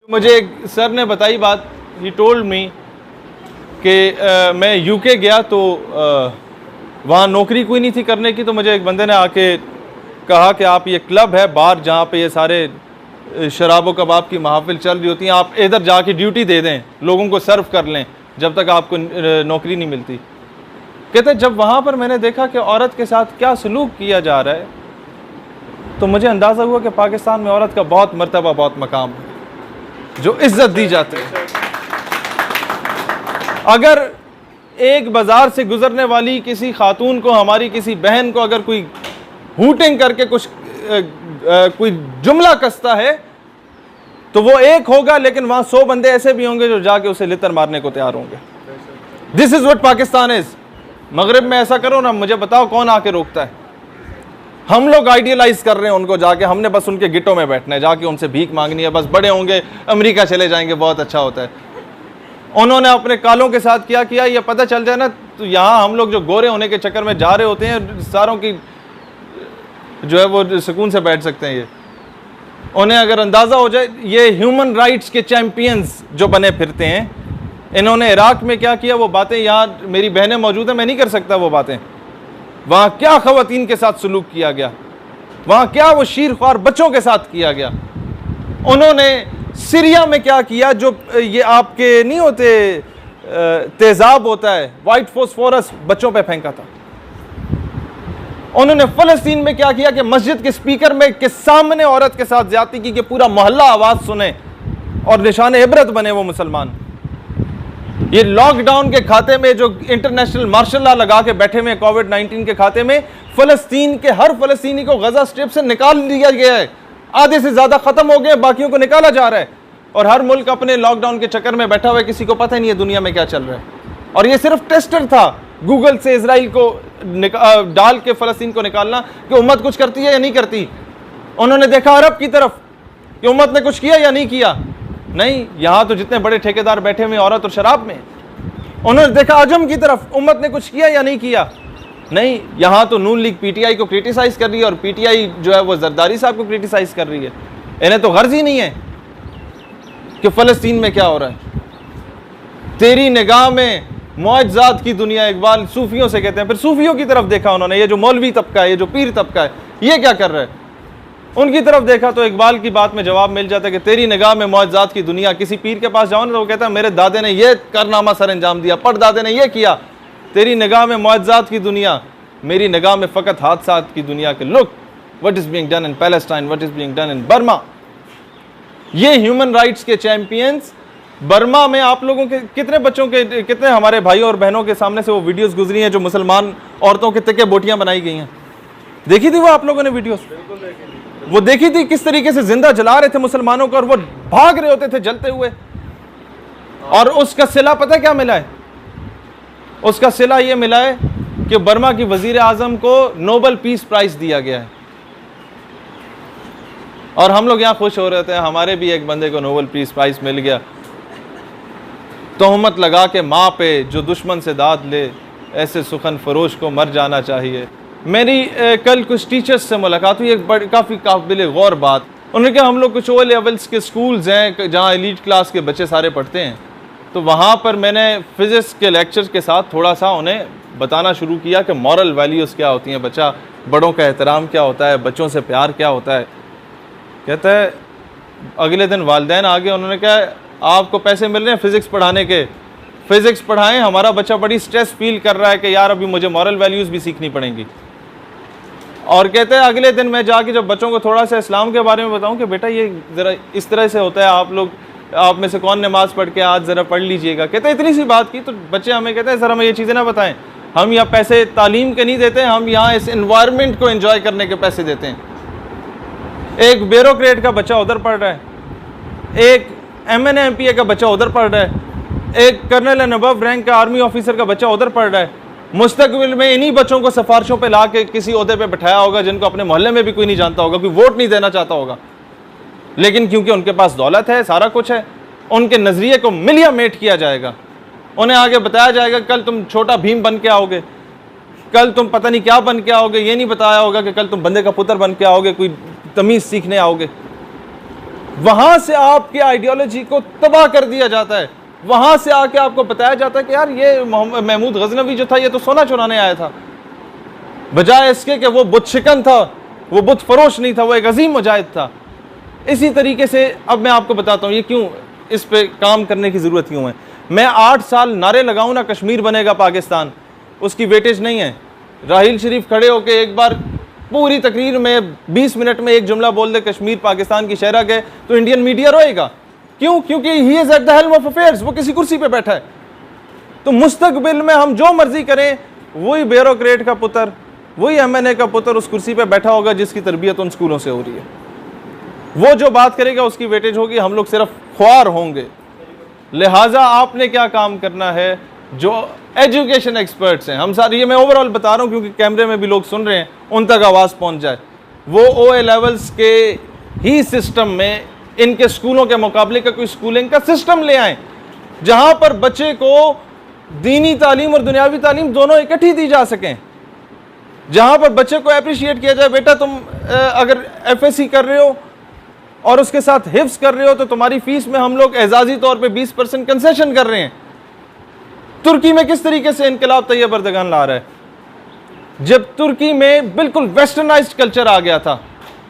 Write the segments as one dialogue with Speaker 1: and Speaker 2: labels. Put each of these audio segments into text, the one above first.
Speaker 1: मुझे एक सर ने बताई बात, ही टोल्ड मी कि मैं यूके गया तो वहाँ नौकरी कोई नहीं थी करने की, तो मुझे एक बंदे ने आके कहा कि आप ये क्लब है बार जहाँ पे ये सारे शराब व कबाब की महफिल चल रही होती हैं, आप इधर जाके ड्यूटी दे दें, लोगों को सर्व कर लें जब तक आपको नौकरी नहीं मिलती। कहते जब वहाँ पर मैंने देखा कि औरत के साथ क्या सलूक किया जा रहा है, तो मुझे अंदाज़ा हुआ कि पाकिस्तान में औरत का बहुत मर्तबा, बहुत मकाम है, जो इज्जत दी जाती है। अगर एक बाजार से गुजरने वाली किसी खातून को, हमारी किसी बहन को अगर कोई हूटिंग करके कुछ कोई जुमला कसता है तो वो एक होगा, लेकिन वहां 100 बंदे ऐसे भी होंगे जो जाके उसे लितर मारने को तैयार होंगे। This is what Pakistan is. मगरिब में ऐसा करो ना, मुझे बताओ कौन आके रोकता है? हम लोग आइडियलाइज कर रहे हैं उनको, जाके हमने बस उनके गिटों में बैठना है, जाके उनसे भीख मांगनी है, बस बड़े होंगे अमेरिका चले जाएंगे, बहुत अच्छा होता है। उन्होंने अपने कालों के साथ क्या किया ये पता चल जाए ना, तो यहाँ हम लोग जो गोरे होने के चक्कर में जा रहे होते हैं, सारों की जो है वो सुकून से बैठ सकते हैं। ये उन्हें अगर अंदाज़ा हो जाए, ये ह्यूमन राइट्स के चैंपियंस जो बने फिरते हैं, इन्होंने इराक में क्या किया, वो बातें यहाँ मेरी बहनें मौजूद हैं, मैं नहीं कर सकता वो बातें। वहाँ क्या ख़वातीन के साथ सलूक किया गया, वहाँ क्या वो शीरख्वार बच्चों के साथ किया गया। उन्होंने सीरिया में क्या किया, जो ये आपके नहीं होते तेज़ाब होता है, वाइट फॉस्फोरस बच्चों पे फेंका था। उन्होंने फ़लस्तीन में क्या किया कि मस्जिद के स्पीकर में के सामने औरत के साथ ज्यादती की कि पूरा मोहल्ला आवाज़ सुने और निशान इबरत बने वो मुसलमान। ये लॉकडाउन के खाते में जो इंटरनेशनल मार्शल लॉ लगा के बैठे हुए कोविड-19 के खाते में, फ़लस्तीन के हर फ़लस्तीनी को गजा स्ट्रिप से निकाल दिया गया है। आधे से ज़्यादा ख़त्म हो गए, बाकियों को निकाला जा रहा है। और हर मुल्क अपने लॉकडाउन के चक्कर में बैठा हुआ है, किसी को पता ही नहीं है दुनिया में क्या चल रहा है। और ये सिर्फ टेस्टर था, गूगल से इसराइल को डाल के फ़लस्तीन को निकालना कि उम्मत कुछ करती है या नहीं करती। उन्होंने देखा अरब की तरफ कि उम्मत ने कुछ किया या नहीं किया। नहीं, यहाँ तो जितने बड़े ठेकेदार बैठे हुए औरत और शराब में। उन्होंने देखा अजम की तरफ, उम्मत ने कुछ किया या नहीं किया। नहीं, यहाँ तो नून लीग पीटीआई को क्रिटिसाइज कर रही है और पीटीआई जो है वो जरदारी साहब को क्रिटिसाइज कर रही है। इन्हें तो गर्ज ही नहीं है कि फ़लस्तीन में क्या हो रहा है। तेरी निगाह में मुआज़ात की दुनिया, इकबाल सूफियों से कहते हैं। फिर सूफियों की तरफ देखा उन्होंने, ये जो मौलवी तबका है, ये जो पीर तबका है, ये क्या कर रहा है, उनकी तरफ देखा तो इकबाल की बात में जवाब मिल जाता है कि तेरी निगाह में मुआज़ात की दुनिया। किसी पीर के पास जाओ ना तो वो कहता है मेरे दादे ने ये कारनामा सर अंजाम दिया, परदादे ने ये किया। तेरी निगाह में मुआज़ात की दुनिया, मेरी निगाह में फ़कत हादसात की दुनिया के look what is being done in Palestine, what is being done in Burma. ये ह्यूमन राइट्स के चैंपियंस बर्मा में, आप लोगों के कितने बच्चों के, कितने हमारे भाइयों और बहनों के सामने से वो वीडियोस गुजरी हैं जो मुसलमान औरतों के तिक्के बोटियां बनाई गई हैं। देखी थी वो आप लोगों ने वीडियोस? वो देखी थी किस तरीके से जिंदा जला रहे थे मुसलमानों को और वो भाग रहे होते थे जलते हुए। और उसका सिला पता क्या मिला है? उसका सिला ये मिला है कि बर्मा की वजीर आजम को नोबेल पीस प्राइज दिया गया है। और हम लोग यहाँ खुश हो रहे थे, हमारे भी एक बंदे को नोबेल पीस प्राइज मिल गया। तोहमत लगा के माँ पे जो दुश्मन से दाद ले, ऐसे सुखन फरोश को मर जाना चाहिए। मेरी कल कुछ टीचर्स से मुलाकात हुई, एक बड़ी काफ़ी काबिल गौर बात। उन्होंने कहा हम लोग कुछ ओ लेवल्स के स्कूल्स हैं जहाँ एलीट क्लास के बच्चे सारे पढ़ते हैं, तो वहाँ पर मैंने फ़िज़िक्स के लेक्चर के साथ थोड़ा सा उन्हें बताना शुरू किया कि मॉरल वैल्यूज़ क्या होती हैं, बच्चा बड़ों का एहतराम क्या होता है, बच्चों से प्यार क्या होता है। कहता है अगले दिन वालिदैन आ गए, उन्होंने कहा आपको पैसे मिल रहे हैं फ़िज़िक्स पढ़ाने के, फ़िज़िक्स पढ़ाएं, हमारा बच्चा बड़ी स्ट्रेस फील कर रहा है कि यार अभी मुझे मॉरल वैल्यूज़ भी सीखनी पड़ेंगी। और कहते हैं अगले दिन मैं जाके जब बच्चों को थोड़ा सा इस्लाम के बारे में बताऊं कि बेटा ये ज़रा इस तरह से होता है, आप लोग, आप में से कौन नमाज पढ़ के आज ज़रा पढ़ लीजिएगा। कहते हैं इतनी सी बात की तो बच्चे हमें कहते हैं सर हमें ये चीज़ें ना बताएं, हम यहाँ पैसे तालीम के नहीं देते, हम यहाँ इस एनवायरनमेंट को एंजॉय करने के पैसे देते हैं। एक ब्यूरोक्रेट का बच्चा उधर पढ़ रहा है, एक MNA MPA का बच्चा उधर पढ़ रहा है, एक कर्नल एंड अबव रैंक का आर्मी ऑफिसर का बच्चा उधर पढ़ रहा है। मुस्तकबिल में इन्हीं बच्चों को सिफारिशों पे ला के किसी ओहदे पे बैठाया होगा जिनको अपने मोहल्ले में भी कोई नहीं जानता होगा, कोई वोट नहीं देना चाहता होगा, लेकिन क्योंकि उनके पास दौलत है, सारा कुछ है, उनके नज़रिए को मिलिया मेट किया जाएगा। उन्हें आगे बताया जाएगा कल तुम छोटा भीम बन के आओगे, कल तुम पता नहीं क्या बन के आओगे। ये नहीं बताया होगा कि कल तुम बंदे का पुत्र बन के आओगे, कोई तमीज़ सीखने आओगे। वहां से आपकी आइडियोलॉजी को तबाह कर दिया जाता है। वहां से आके आपको बताया जाता है कि यार ये महमूद गजनवी जो था ये तो सोना चुराने आया था, बजाय इसके कि वो बुत शिकन था, वो बुत फरोश नहीं था, वो एक अजीम मुजाहिद था। इसी तरीके से अब मैं आपको बताता हूँ ये क्यों इस पे काम करने की ज़रूरत क्यों है। मैं 8 साल नारे लगाऊँ ना कश्मीर बनेगा पाकिस्तान, उसकी वेटेज नहीं है। राहील शरीफ खड़े होकर एक बार पूरी तकरीर में 20 मिनट में एक जुमला बोल दे कश्मीर पाकिस्तान की शहरा के, तो इंडियन मीडिया रोएगा। क्यों? क्योंकि he is at the helm of affairs, वो किसी कुर्सी पे बैठा है। तो मुस्तकबिल में हम जो मर्जी करें, वही ब्यूरोक्रेट का पुत्र, वही MNA का पुत्र उस कुर्सी पे बैठा होगा जिसकी तरबियत उन स्कूलों से हो रही है। वो जो बात करेगा उसकी वेटेज होगी, हम लोग सिर्फ ख्वार होंगे। लिहाजा आपने क्या काम करना है, जो एजुकेशन एक्सपर्ट्स हैं, हम सारे, ये मैं ओवरऑल बता रहा हूँ क्योंकि कैमरे में भी लोग सुन रहे हैं, उन तक आवाज़ पहुँच जाए, वो OA लेवल्स के ही सिस्टम में इनके स्कूलों के मुकाबले का कोई स्कूलिंग का सिस्टम ले आएँ जहाँ पर बच्चे को दीनी तालीम और दुनियावी तालीम दोनों इकट्ठी दी जा सकें, जहाँ पर बच्चे को अप्रिशिएट किया जाए, बेटा तुम अगर FSC कर रहे हो और उसके साथ हिफ्स कर रहे हो तो तुम्हारी फीस में हम लोग एजाजी तौर पे 20% कंसेशन कर रहे हैं। तुर्की में किस तरीके से इनकलाब तैयब अर्दगान ला रहा है, जब तुर्की में बिल्कुल वेस्टर्नाइज्ड कल्चर आ गया था,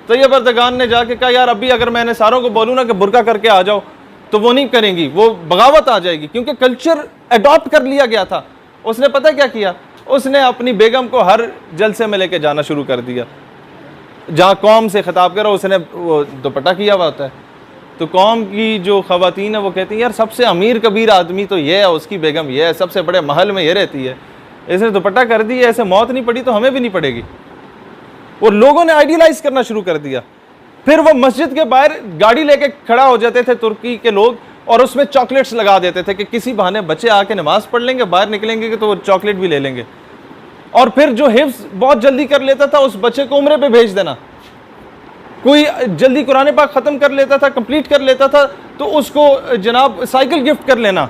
Speaker 1: तैयब अर्दगान ने जाके कहा यार अभी अगर मैंने सारों को बोलूँ ना कि बुर्का करके आ जाओ तो वो नहीं करेंगी, वो बगावत आ जाएगी, क्योंकि कल्चर अडॉप्ट कर लिया गया था। उसने पता क्या किया, उसने अपनी बेगम को हर जलसे में लेके जाना शुरू कर दिया, जहाँ कौम से खिताब करो उसने वो दुपट्टा किया हुआ होता है। तो कौम की जो ख़वातीन है वो कहती हैं यार सबसे अमीर कबीर आदमी तो ये है, उसकी बेगम ये है, सबसे बड़े महल में ये रहती है, इसने दुपट्टा कर दी है, ऐसे मौत नहीं पड़ी तो हमें भी नहीं पड़ेगी। वो लोगों ने आइडियलाइज करना शुरू कर दिया। फिर वो मस्जिद के बाहर गाड़ी लेके खड़ा हो जाते थे तुर्की के लोग और उसमें चॉकलेट्स लगा देते थे कि किसी बहाने बच्चे आके नमाज पढ़ लेंगे, बाहर निकलेंगे तो वो चॉकलेट भी ले लेंगे। और फिर जो हिफ्स बहुत जल्दी कर लेता था उस बच्चे को उम्रे पे भेज देना, कोई जल्दी कुरान पाक ख़त्म कर लेता था, कंप्लीट कर लेता था तो उसको जनाब साइकिल गिफ्ट कर लेना।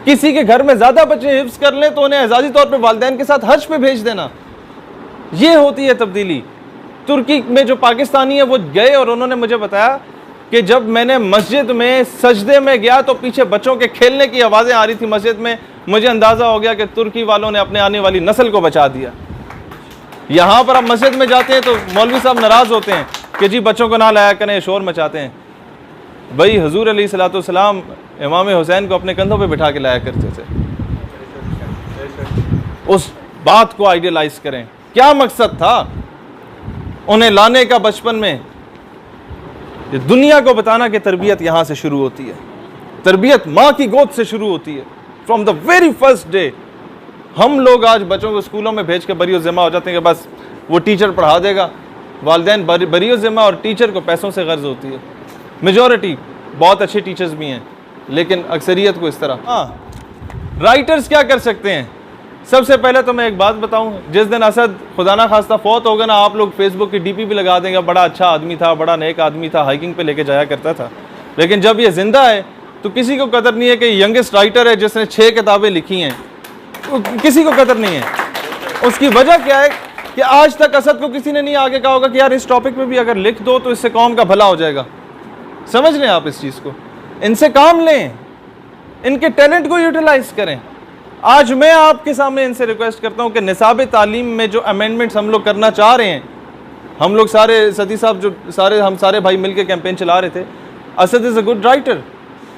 Speaker 1: किसी के घर में ज़्यादा बच्चे हिफ्स कर लें तो उन्हें एजाजी तौर पे वालिदैन के साथ हज पे भेज देना। ये होती है तब्दीली। तुर्की में जो पाकिस्तानी है वो गए और उन्होंने मुझे बताया कि जब मैंने मस्जिद में सजदे में गया तो पीछे बच्चों के खेलने की आवाज़ें आ रही थी मस्जिद में, मुझे अंदाज़ा हो गया कि तुर्की वालों ने अपने आने वाली नस्ल को बचा दिया। यहाँ पर आप मस्जिद में जाते हैं तो मौलवी साहब नाराज़ होते हैं कि जी बच्चों को ना लाया करें, शोर मचाते हैं। भाई हुजूर अलैहिस्सलाम इमाम हुसैन को अपने कंधों पे बिठा के लाया करते थे। उस बात को आइडियलाइज करें, क्या मकसद था उन्हें लाने का बचपन में, दुनिया को बताना कि तरबियत यहाँ से शुरू होती है, तरबियत माँ की गोद से शुरू होती है from the very first day. हम लोग आज बच्चों को स्कूलों में भेज के बरियो ज़िम्मा हो जाते हैं कि बस वो टीचर पढ़ा देगा, वालिदैन बरियो ज़िम्मा और टीचर को पैसों से गर्ज होती है। मेजॉरिटी बहुत अच्छे टीचर्स भी हैं लेकिन अक्सरियत को इस तरह। हाँ, राइटर्स क्या कर सकते हैं? सबसे पहले तो मैं एक बात बताऊं, जिस दिन असद खुदा ना खास्ता फौत होगा ना, आप लोग फेसबुक की DP भी लगा देंगे, बड़ा अच्छा आदमी था, बड़ा नेक आदमी था, हाइकिंग पे लेके जाया करता था। लेकिन जब ये जिंदा है तो किसी को कदर नहीं है कि यंगेस्ट राइटर है जिसने 6 किताबें लिखी हैं, किसी को कदर नहीं है। उसकी वजह क्या है कि आज तक असद को किसी ने नहीं आगे कहा होगा कि यार इस टॉपिक पे भी अगर लिख दो तो इससे कौम का भला हो जाएगा। समझ लें आप इस चीज़ को, इनसे काम लें, इनके टैलेंट को यूटिलाइज करें। आज मैं आपके सामने इनसे रिक्वेस्ट करता हूं कि निसाब तालीम में जो अमेंडमेंट्स हम लोग करना चाह रहे हैं, हम लोग सारे सती साहब जो हम सारे भाई मिलकर कैंपेन चला रहे थे, Asad is a good writer,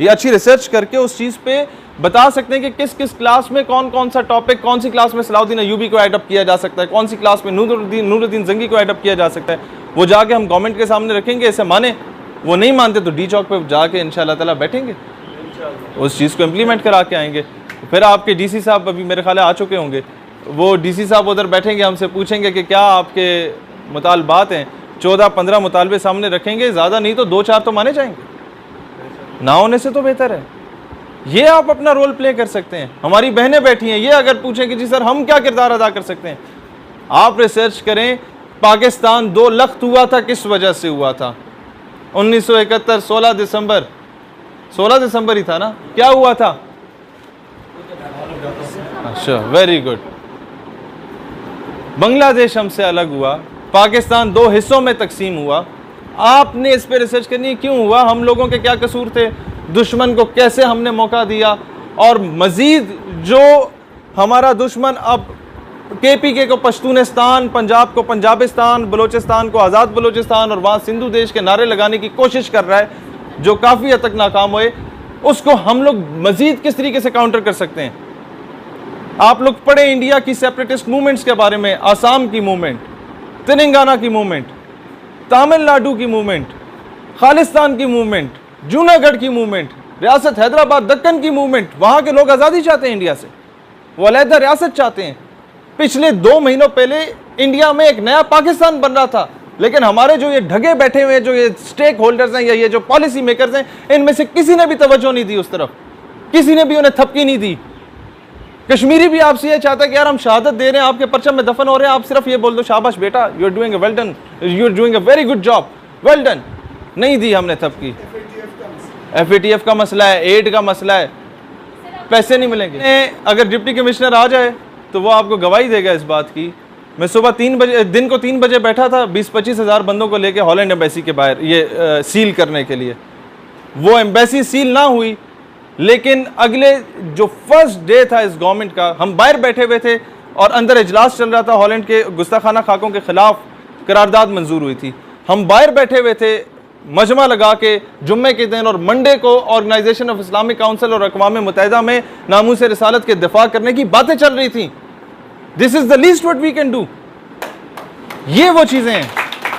Speaker 1: ये अच्छी रिसर्च करके उस चीज़ पे बता सकते हैं कि किस किस क्लास में कौन कौन सा टॉपिक, कौन सी क्लास में सलाउद्दीन अयूबी को एडप्ट किया जा सकता है, कौन सी क्लास में नूरुद्दीन जंगी को एडप्ट किया जा सकता है। वो जाके हम गवर्नमेंट के सामने रखेंगे, इसे माने, वो नहीं मानते तो डी चौक पे जाके इंशाअल्लाह ताला बैठेंगे, उस चीज़ को इम्प्लीमेंट करा के आएंगे। फिर आपके DC साहब अभी मेरे ख्याल आ चुके होंगे, वो DC साहब उधर बैठेंगे, हमसे पूछेंगे कि क्या आपके मुतालबात हैं, 14-15 मुतालबे सामने रखेंगे, ज़्यादा नहीं तो 2-4 तो माने जाएंगे, ना होने से तो बेहतर है। ये आप अपना रोल प्ले कर सकते हैं। हमारी बहनें बैठी हैं, ये अगर पूछें कि जी सर हम क्या किरदार अदा कर सकते हैं, आप रिसर्च करें। पाकिस्तान 2 लख्त हुआ था, किस वजह से हुआ था? 1971 16 दिसंबर ही था ना, क्या हुआ था? अच्छा, वेरी गुड। बांग्लादेश हमसे अलग हुआ, पाकिस्तान 2 हिस्सों में तकसीम हुआ, आपने इस पे रिसर्च करनी है, क्यों हुआ, हम लोगों के क्या कसूर थे, दुश्मन को कैसे हमने मौका दिया। और मजीद जो हमारा दुश्मन अब KPK को पश्तूनिस्तान, पंजाब को पंजाबिस्तान, बलोचिस्तान को आज़ाद बलोचिस्तान और वहाँ सिंधु देश के नारे लगाने की कोशिश कर रहा है, जो काफ़ी हद तक नाकाम हुए, उसको हम लोग मजीद किस तरीके से काउंटर कर सकते हैं। आप लोग पढ़े इंडिया की सेपरेटिस्ट मूवमेंट्स के बारे में, आसाम की मूवमेंट, तेलंगाना की मूवमेंट, तमिलनाडु की मूवमेंट, खालिस्तान की मूवमेंट, जूनागढ़ की मूवमेंट, रियासत हैदराबाद, दक्कन की मूवमेंट। वहाँ के लोग आज़ादी चाहते हैं इंडिया से, वो अलहदा रियासत चाहते हैं। पिछले 2 महीनों पहले इंडिया में एक नया पाकिस्तान बन रहा था, लेकिन हमारे जो ये ढगे बैठे हुए, जो ये स्टेक होल्डर्स हैं या ये जो पॉलिसी मेकर्स हैं, इनमें से किसी ने भी तवज्जो नहीं दी उस तरफ, किसी ने भी उन्हें थपकी नहीं दी। कश्मीरी भी आपसे ये चाहता है कि यार हम शहादत दे रहे हैं, आपके परचम में दफन हो रहे हैं, आप सिर्फ ये बोल दो शाबाश बेटा, you are doing well done, you are doing a very good job, well done. नहीं दी हमने थपकी। FATF का मसला है, एड का मसला है, पैसे नहीं मिलेंगे। अगर डिप्टी कमिश्नर आ जाए तो वो आपको गवाही देगा इस बात की। मैं सुबह 3 बजे, दिन को 3 बजे बैठा था 20-25 हज़ार बंदों को लेके हॉलैंड एम्बेसी के बाहर, ये सील करने के लिए। वो एम्बेसी सील ना हुई, लेकिन अगले जो फर्स्ट डे था इस गवर्नमेंट का, हम बाहर बैठे हुए थे और अंदर इजलास चल रहा था, हॉलैंड के गुस्ताखाना खाकों के खिलाफ करारदाद मंजूर हुई थी। हम बाहर बैठे हुए थे मजमा लगा के जुम्मे के दिन, और मंडे को ऑर्गेनाइजेशन ऑफ इस्लामिक काउंसिल और अक़वाम मुत्तहिदा में नामूस रिसालत के दिफा करने की बातें चल रही थी। This is the least what we can do. ये वो चीज़ें हैं,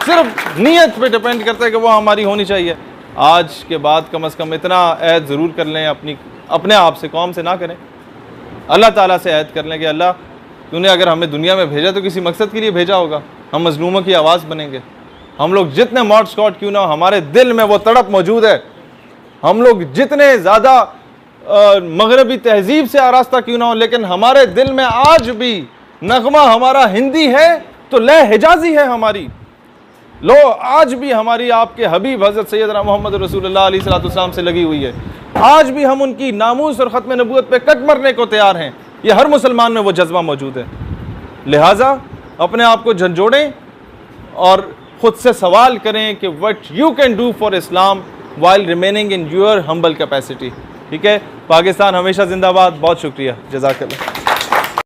Speaker 1: सिर्फ नीयत पे डिपेंड करता है कि वो हमारी होनी चाहिए। आज के बाद कम से कम इतना ऐद ज़रूर कर लें, अपने आप से, कौम से ना करें, अल्लाह ताला से ऐद कर लें कि अल्लाह तूने अगर हमें दुनिया में भेजा तो किसी मकसद के लिए भेजा होगा, हम मजलूमों की आवाज़ बनेंगे। हम लोग जितने मॉड स्कॉट क्यों ना, हमारे दिल में वो तड़प मौजूद है। हम लोग जितने ज़्यादा मगरबी तहजीब से आरास्ता क्यों ना हो, लेकिन हमारे दिल में आज भी नगमा हमारा हिंदी है तो लय हिजाजी है हमारी। लो आज भी हमारी आपके हबीब हज़रत सैयदना मोहम्मद रसूलुल्लाह अलैहिस्सलाम से लगी हुई है। आज भी हम उनकी नामूस और ख़त्म नबूवत पे कट मरने को तैयार हैं। ये हर मुसलमान में वो जज्बा मौजूद है। लिहाजा अपने आप को झंझोड़ें और खुद से सवाल करें कि what you can do for Islam while remaining in your humble capacity. ठीक है, पाकिस्तान हमेशा जिंदाबाद। बहुत शुक्रिया, जज़ाकल्लाह।